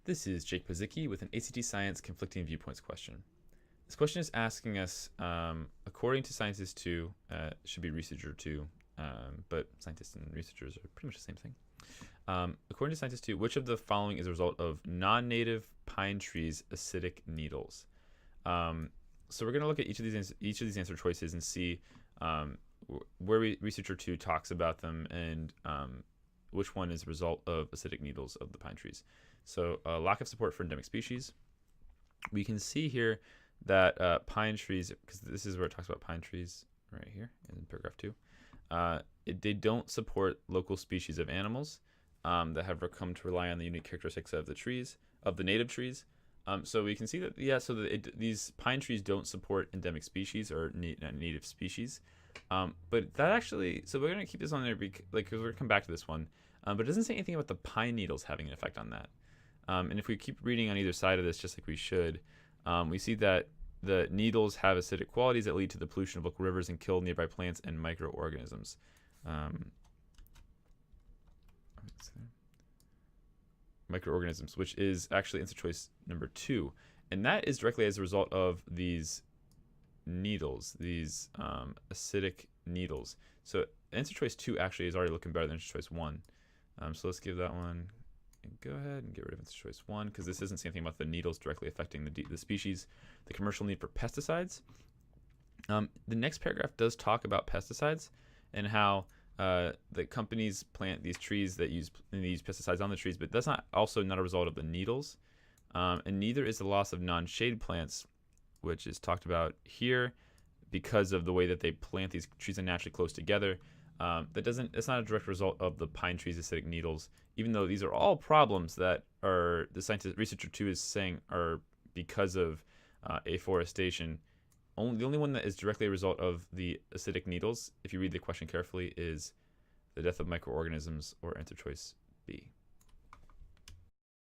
This is Jake Pazicki with an ACT Science Conflicting Viewpoints question. This question is asking us, according to scientists 2, should be researcher 2, but scientists and researchers are pretty much the same thing. According to scientists 2, which of the following is a result of non-native pine trees' acidic needles? So we're going to look at each of these answer choices and see where researcher 2 talks about them and which one is a result of acidic needles of the pine trees. So lack of support for endemic species. We can see here that pine trees, because this is where it talks about pine trees right here in paragraph 2, they don't support local species of animals that have come to rely on the unique characteristics of the trees, of the native trees. So we can see that, these pine trees don't support endemic species or native species. But that actually, so we're going to keep this on there because we're going to come back to this one. But it doesn't say anything about the pine needles having an effect on that. And if we keep reading on either side of this, just like we should, we see that the needles have acidic qualities that lead to the pollution of local rivers and kill nearby plants and microorganisms. Microorganisms, which is actually answer choice number 2. And that is directly as a result of these needles, these acidic needles. So answer choice 2 actually is already looking better than answer choice 1. So let's give that one, and go ahead and get rid of answer choice 1, because this isn't saying anything about the needles directly affecting the species. The commercial need for pesticides. The next paragraph does talk about pesticides and how the companies plant these trees that use pesticides on the trees, but that's not a result of the needles. And neither is the loss of non-shade plants, which is talked about here, because of the way that they plant these trees naturally close together. It's not a direct result of the pine trees' acidic needles, even though these are all problems that are researcher 2 is saying are because of afforestation. The only one that is directly a result of the acidic needles, if you read the question carefully, is the death of microorganisms, or answer choice B.